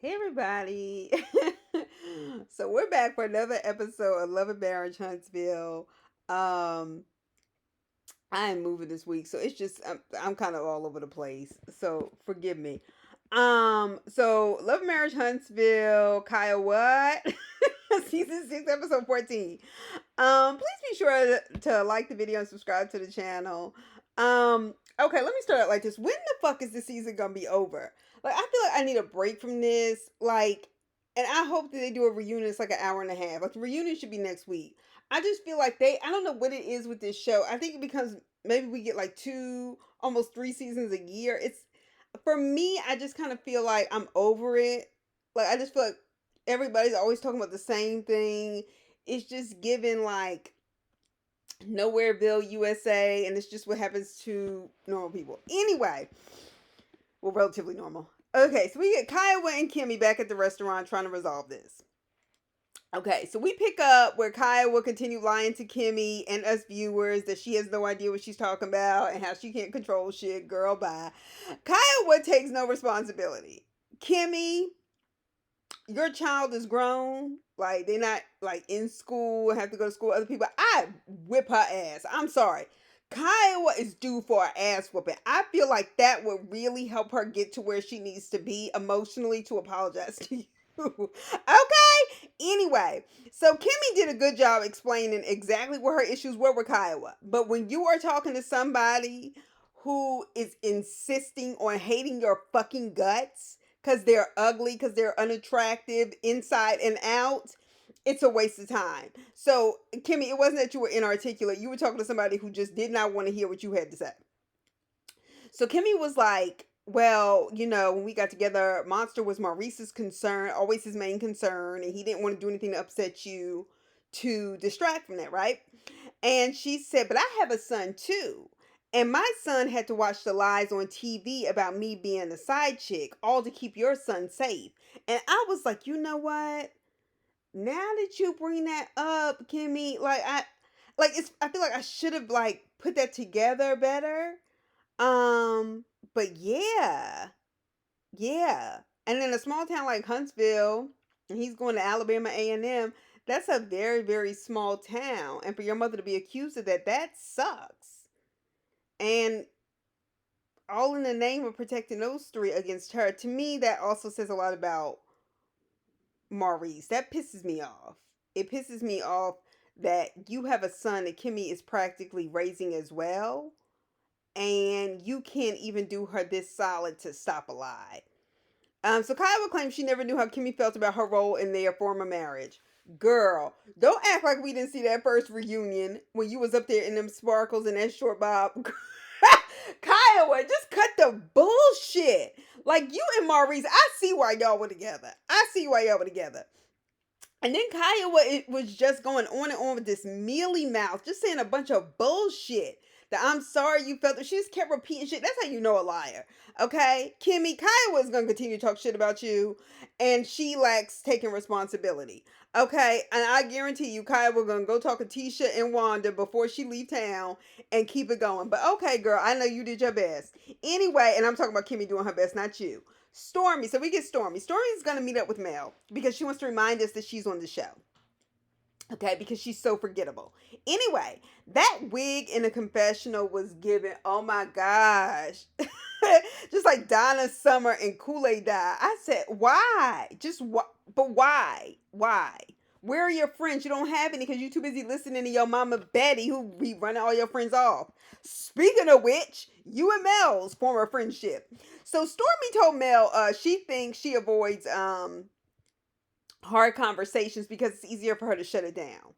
Hey everybody. So we're back for another episode of Love and Marriage Huntsville. Um I am moving this week, so it's just I'm kind of all over the place. So forgive me. So Love and Marriage Huntsville, Kiuwhaaaaat, season 6, episode 14. Please be sure to like the video and subscribe to the channel. Okay, let me start out like this. When the fuck is the season gonna be over? Like, I feel like I need a break from this. Like, and I hope that they do a reunion. It's like an hour and a half. Like, the reunion should be next week. I just feel like I don't know what it is with this show. I think it becomes maybe we get like two, almost three seasons a year. It's for me, I just kind of feel like I'm over it. Like, I just feel like everybody's always talking about the same thing. It's just given like Nowhereville, USA, and it's just what happens to normal people. Anyway, well, relatively normal. Okay, so we get Kiowa and Kimmy back at the restaurant trying to resolve this. Okay, so we pick up where Kaya will continue lying to Kimmy and us viewers that she has no idea what she's talking about and how she can't control shit. Girl, bye. Kaya takes no responsibility. Kimmy, your child is grown. Like, they're not like in school, have to go to school with other people. I whip her ass. I'm sorry. Kiowa is due for an ass whooping. I feel like that would really help her get to where she needs to be emotionally to apologize to you. Okay? Anyway, so Kimmy did a good job explaining exactly what her issues were with Kiowa. But when you are talking to somebody who is insisting on hating your fucking guts, because they're ugly, because they're unattractive inside and out, it's a waste of time. So, Kimmy, it wasn't that you were inarticulate. You were talking to somebody who just did not want to hear what you had to say. So, Kimmy was like, well, when we got together, Monster was Maurice's concern, always his main concern, and he didn't want to do anything to upset you to distract from that, right? And she said, but I have a son too. And my son had to watch the lies on TV about me being a side chick, all to keep your son safe. And I was like, you know what? Now that you bring that up, Kimmy, I feel like I should have like put that together better. Um, but yeah. Yeah. And in a small town like Huntsville, and he's going to Alabama A&M, that's a very, very small town. And for your mother to be accused of that, that sucks. And all in the name of protecting those three against her, to me, that also says a lot about Maurice. That pisses me off. It pisses me off that you have a son that Kimmy is practically raising as well, and you can't even do her this solid to stop a lie. So Kyle claims she never knew how Kimmy felt about her role in their former marriage. Girl, don't act like we didn't see that first reunion when you was up there in them sparkles and that short bob. Kyle, just cut the bullshit. Like, you and Maurice, I see why y'all were together. I see why y'all were together. And then Kiowa, it was just going on and on with this mealy mouth, just saying a bunch of bullshit. That I'm sorry you felt it. She just kept repeating shit. That's how you know a liar. Okay? Kimmy, Kiowa's gonna continue to talk shit about you, and she lacks taking responsibility. Okay? And I guarantee you, Kiowa gonna go talk to Tisha and Wanda before she leave town and keep it going. But okay, girl, I know you did your best. Anyway, and I'm talking about Kimmy doing her best, not you. Stormy. So we get Stormy. Stormy is going to meet up with Mel because she wants to remind us that she's on the show. Okay, because she's so forgettable. Anyway, that wig in the confessional was given, oh my gosh. Just like Donna Summer and Kool-Aid dye. I said, why? Just what? But why? Why? Where are your friends? You don't have any because you're too busy listening to your mama Betty who be running all your friends off. Speaking of which, you and Mel's former friendship. So Stormy told Mel she thinks she avoids hard conversations because it's easier for her to shut it down.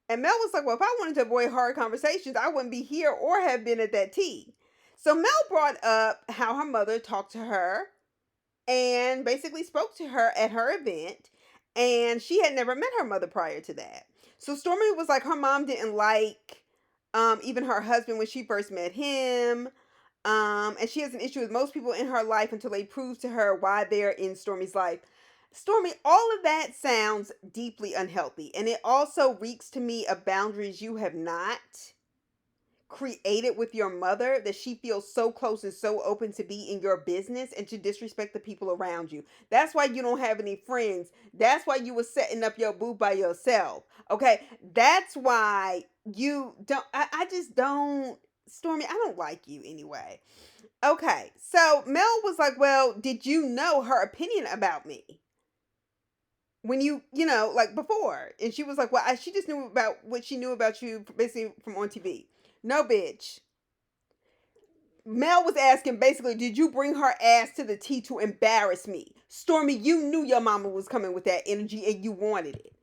And Mel was like, well, if I wanted to avoid hard conversations, I wouldn't be here or have been at that tea. So Mel brought up how her mother talked to her and basically spoke to her at her event. And she had never met her mother prior to that. So Stormy was like, her mom didn't like even her husband when she first met him. And she has an issue with most people in her life until they prove to her why they're in Stormy's life. Stormy, all of that sounds deeply unhealthy. And it also reeks to me of boundaries you have not created with your mother that she feels so close and so open to be in your business and to disrespect the people around you. That's why you don't have any friends. That's why you were setting up your booth by yourself. Okay. That's why you don't, I just don't, Stormy, I don't like you anyway. Okay. So Mel was like, well, did you know her opinion about me? When like before. And she was like, well, she just knew about what she knew about you basically from on TV. No, bitch. Mel was asking basically, did you bring her ass to the tea to embarrass me? Stormy, you knew your mama was coming with that energy and you wanted it.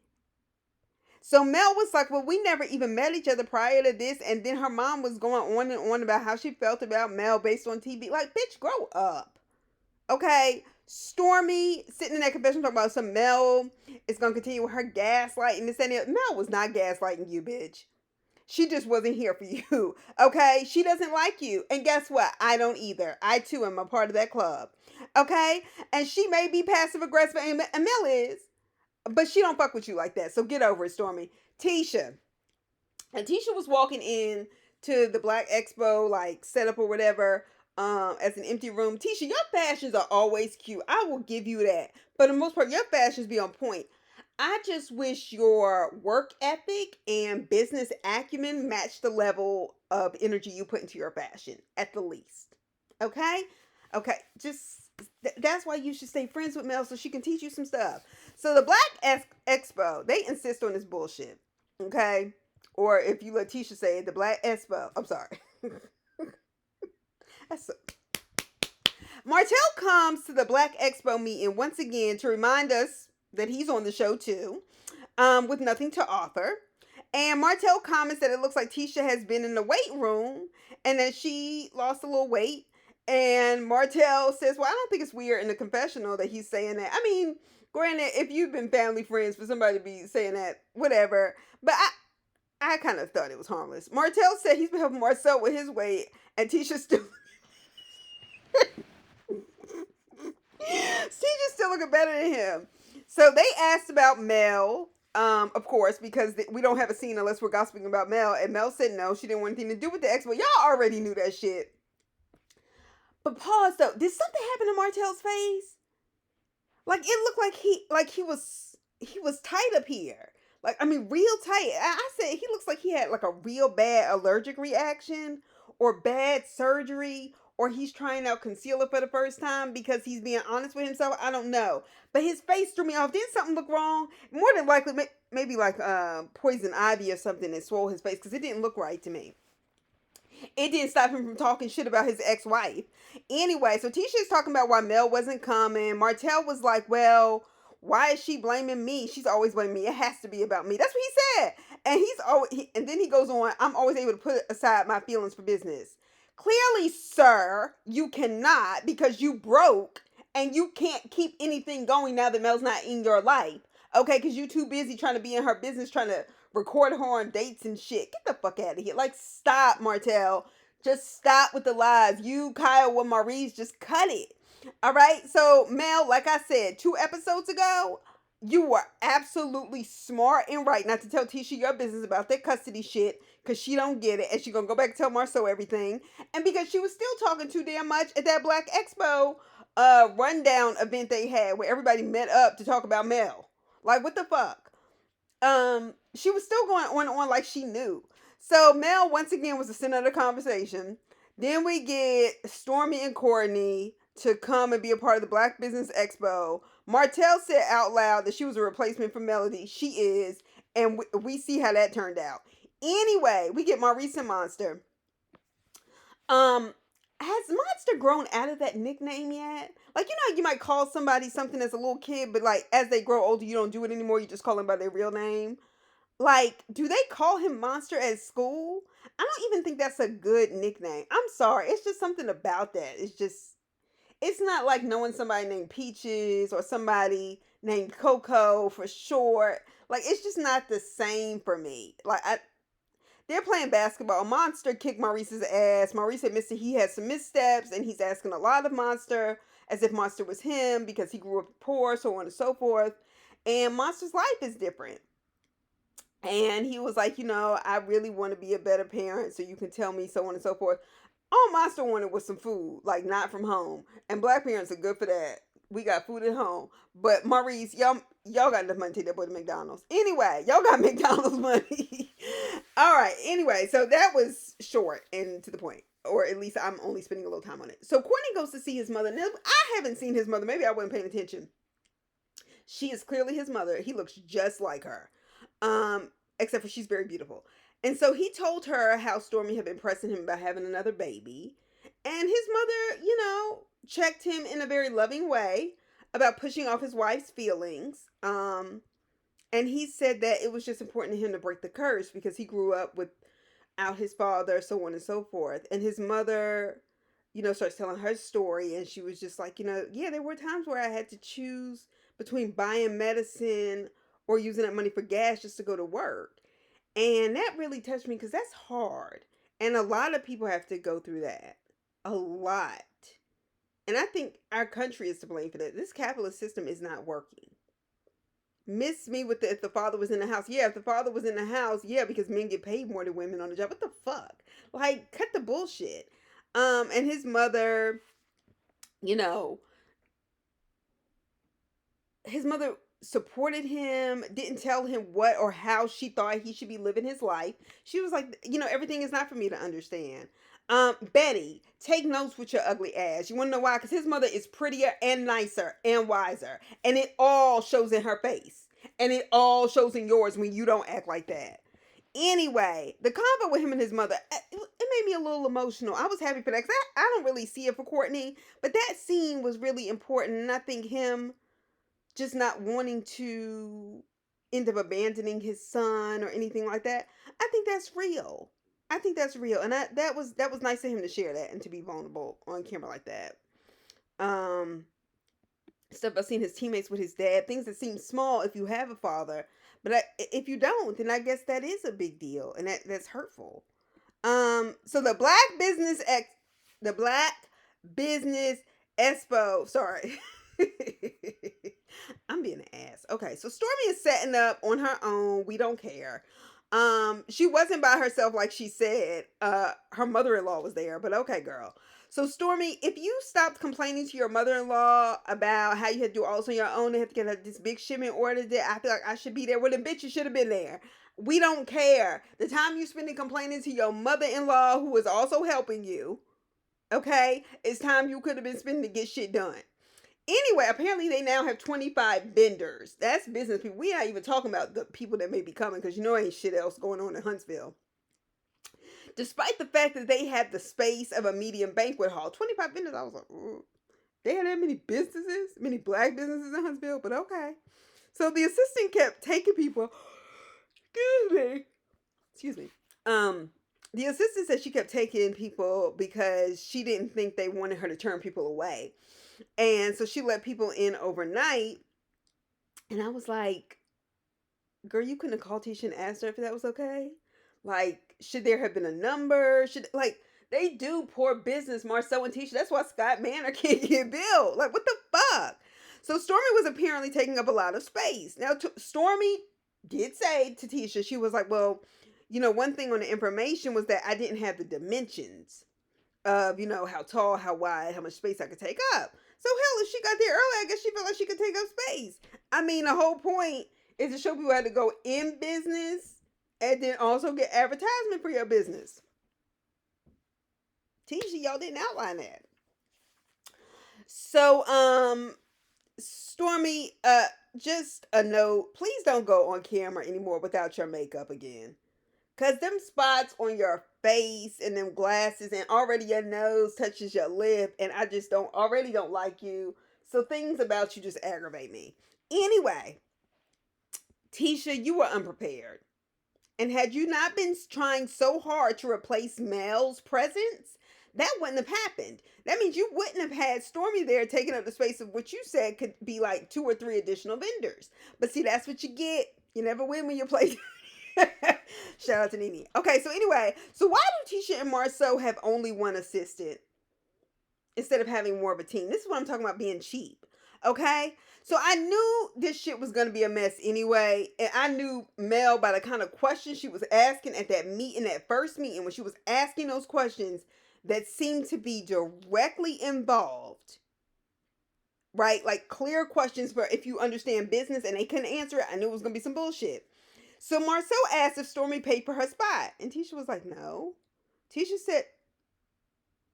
So Mel was like, well, we never even met each other prior to this. And then her mom was going on and on about how she felt about Mel based on TV. Like, bitch, grow up. Okay? Stormy sitting in that confession talking about some Mel is going to continue with her gaslighting this and that. Mel was not gaslighting you, bitch. She just wasn't here for you. Okay? She doesn't like you. And guess what? I don't either. I too am a part of that club. Okay? And she may be passive aggressive, and Mel is, but she don't fuck with you like that. So get over it, Stormy. Tisha. And Tisha was walking in to the Black Expo, like setup or whatever, as an empty room. Tisha, your fashions are always cute. I will give you that. But for the most part, your fashions be on point. I just wish your work ethic and business acumen matched the level of energy you put into your fashion, at the least. Okay? Okay, just that's why you should stay friends with Mel so she can teach you some stuff. So the Black Expo, they insist on this bullshit. Okay? Or if you let Tisha say it, the Black Expo. I'm sorry. That's so. Martell comes to the Black Expo meeting once again to remind us that he's on the show too, with nothing to offer. And Martell comments that it looks like Tisha has been in the weight room and that she lost a little weight. And Martell says, well, I don't think it's weird in the confessional that he's saying that. I mean, granted, if you've been family friends for somebody to be saying that, whatever. But I kind of thought it was harmless. Martell said he's been helping Marcel with his weight, and Tisha still Tisha's still looking better than him. So they asked about Mel, of course, because we don't have a scene unless we're gossiping about Mel. And Mel said no, she didn't want anything to do with the expo. Y'all already knew that shit. But pause though, did something happen to Martell's face? Like it looked like he was tight up here. Like, I mean, real tight. I said he looks like he had like a real bad allergic reaction or bad surgery, or he's trying out concealer for the first time because he's being honest with himself. I don't know. But his face threw me off. Didn't something look wrong? More than likely, maybe like poison ivy or something that swole his face because it didn't look right to me. It didn't stop him from talking shit about his ex-wife. Anyway, so Tisha's talking about why Mel wasn't coming. Martell was like, well, why is she blaming me? She's always blaming me. It has to be about me. That's what he said. And and then he goes on, I'm always able to put aside my feelings for business. Clearly, sir, you cannot because you broke and you can't keep anything going now that Mel's not in your life. Okay, because you too busy trying to be in her business, trying to record her on dates and shit. Get the fuck out of here. Like, stop, Martell. Just stop with the lies. You, Kyle, with Maurice, just cut it. All right? So, Mel, like I said, 2 episodes ago, you were absolutely smart and right not to tell Tisha your business about that custody shit because she don't get it and she gonna go back and tell Marceau everything. And because she was still talking too damn much at that Black Expo rundown event they had where everybody met up to talk about Mel. Like, what the fuck? She was still going on and on like she knew. So Mel once again was the center of the conversation. Then we get Stormy and Courtney to come and be a part of the Black Business Expo. Martell said out loud that she was a replacement for Melody. She is. And we see how that turned out. Anyway, we get Maurice and Monster. Has Monster grown out of that nickname yet? Like, you know, you might call somebody something as a little kid, but like as they grow older, you don't do it anymore. You just call them by their real name. Like, do they call him Monster at school? I don't even think that's a good nickname. I'm sorry. It's just something about that. It's not like knowing somebody named Peaches or somebody named Coco for short. Like, it's just not the same for me. Like, they're playing basketball. Monster kicked Maurice's ass. Maurice admits that he had some missteps and he's asking a lot of Monster as if Monster was him because he grew up poor, so on and so forth. And Monster's life is different. And he was like, I really want to be a better parent, so you can tell me so on and so forth. All Monster wanted was some food, like not from home. And black parents are good for that. We got food at home. But Maurice, y'all got enough money to take that boy to McDonald's. Anyway, y'all got McDonald's money. All right. Anyway, so that was short and to the point. Or at least I'm only spending a little time on it. So Courtney goes to see his mother. Now, I haven't seen his mother. Maybe I wasn't paying attention. She is clearly his mother. He looks just like her. Except for she's very beautiful. And so he told her how Stormy had been pressing him about having another baby. And his mother, checked him in a very loving way about pushing off his wife's feelings. And he said that it was just important to him to break the curse because he grew up without his father, so on and so forth. And his mother, starts telling her story. And she was just like, yeah, there were times where I had to choose between buying medicine or using that money for gas just to go to work. And that really touched me because that's hard. And a lot of people have to go through that. A lot. And I think our country is to blame for that. This capitalist system is not working. Miss me with if the father was in the house. Yeah, if the father was in the house, yeah, because men get paid more than women on the job. What the fuck? Like, cut the bullshit. And his mother, you know, his mother supported him, didn't tell him what or how she thought he should be living his life. She was like, everything is not for me to understand. Betty, take notes with your ugly ass. You want to know why? Because his mother is prettier and nicer and wiser. And it all shows in her face. And it all shows in yours when you don't act like that. Anyway, the convo with him and his mother, it made me a little emotional. I was happy for that because I don't really see it for Courtney. But that scene was really important. And I think him just not wanting to end up abandoning his son or anything like that. I think that's real. I think that's real, and that was nice of him to share that and to be vulnerable on camera like that. Um, Stuff I've seen his teammates with his dad, things that seem small if you have a father, but if you don't, then I guess that is a big deal, and that's hurtful. So the Black Business Expo. Sorry. I'm being an ass. Okay, so Stormy is setting up on her own. We don't care. She wasn't by herself like she said. Her mother-in-law was there, but okay, girl. So Stormy, if you stopped complaining to your mother-in-law about how you had to do all this on your own and had to get this big shipment ordered, I feel like I should be there. Well, then, bitch, you should have been there. We don't care. The time you spending complaining to your mother-in-law, who is also helping you, okay, it's time you could have been spending to get shit done. Anyway, apparently they now have 25 vendors. That's business people. We not even talking about the people that may be coming because ain't shit else going on in Huntsville. Despite the fact that they had the space of a medium banquet hall, 25 vendors, I was like, ooh. They had that many businesses, many black businesses in Huntsville, but okay. So the assistant kept taking people. Excuse me. The assistant said she kept taking people because she didn't think they wanted her to turn people away. And so she let people in overnight. And I was like, girl, you couldn't have called Tisha and asked her if that was okay? Like, should there have been a number? They do poor business, Marcel and Tisha. That's why Scott Manor can't get built. Like, what the fuck? So Stormy was apparently taking up a lot of space. Now, Stormy did say to Tisha, she was like, well, one thing on the information was that I didn't have the dimensions of, how tall, how wide, how much space I could take up. So hell, if she got there early, I guess she felt like she could take up space. I mean, the whole point is to show people how to go in business and then also get advertisement for your business. Tisha, y'all didn't outline that. So, Stormy, just a note, please don't go on camera anymore without your makeup again. Cause them spots on your face and them glasses and already your nose touches your lip and I just don't like you. So things about you just aggravate me. Anyway, Tisha, you were unprepared. And had you not been trying so hard to replace Mel's presence, that wouldn't have happened. That means you wouldn't have had Stormy there taking up the space of what you said could be like 2 or 3 additional vendors. But see, that's what you get. You never win when you play. Shout out to Nene. Okay, so anyway, so why do Tisha and Marceau have only one assistant instead of having more of a team? This is what I'm talking about being cheap. Okay, So I knew this shit was gonna be a mess anyway, and I knew Mel by the kind of questions she was asking at that meeting, that first meeting, when she was asking those questions that seemed to be directly involved, right? Like clear questions for if you understand business, and they couldn't answer it. I knew it was gonna be some bullshit. So Marcel asked if Stormy paid for her spot, and Tisha was like, "No." Tisha said,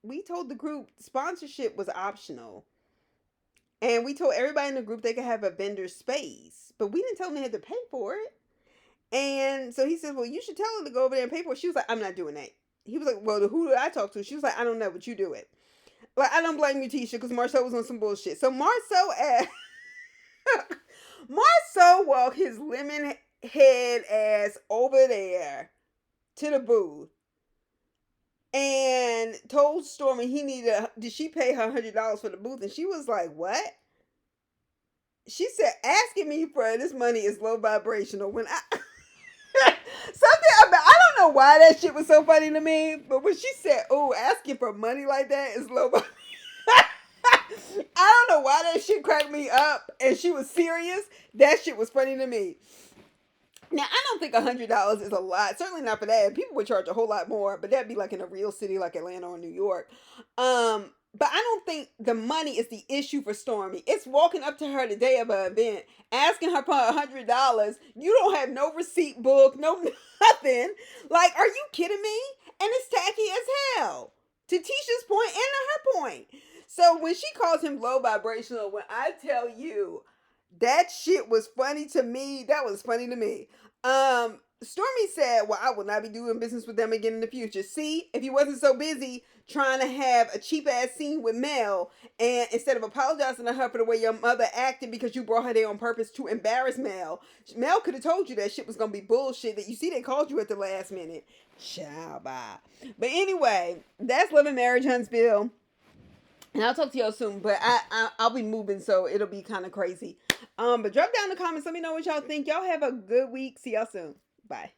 "We told the group sponsorship was optional." And we told everybody in the group they could have a vendor space, but we didn't tell them they had to pay for it. And so he said, "Well, you should tell her to go over there and pay for it." She was like, "I'm not doing that." He was like, "Well, who did I talk to?" She was like, "I don't know, but you do it." Like, I don't blame you, Tisha, because Marcel was on some bullshit. So Marcel asked, Marcel walked his lemon head ass over there to the booth and told Stormy he needed. Did she pay her $100 for the booth? And she was like, "What?" She said, "Asking me for this money is low vibrational." When I something about, I don't know why that shit was so funny to me, but when she said, "Oh, asking for money like that is low," I don't know why that shit cracked me up, and she was serious. That shit was funny to me. Now, I don't think $100 is a lot. Certainly not for that. People would charge a whole lot more, but that'd be like in a real city like Atlanta or New York. But I don't think the money is the issue for Stormy. It's walking up to her the day of an event, asking her for $100. You don't have no receipt book, no nothing. Like, are you kidding me? And it's tacky as hell. To Tisha's point and to her point. So when she calls him low vibrational, when I tell you that shit was funny to me. That was funny to me. Stormy said, "Well, I will not be doing business with them again in the future." See, if he wasn't so busy trying to have a cheap ass scene with Mel, and instead of apologizing to her for the way your mother acted because you brought her there on purpose to embarrass Mel, Mel could have told you that shit was gonna be bullshit. That you see, they called you at the last minute. Ciao, bye. But anyway, that's Love and Marriage Huntsville. And I'll talk to y'all soon, but I'll be moving, so it'll be kind of crazy. But drop down in the comments. Let me know what y'all think. Y'all have a good week. See y'all soon. Bye.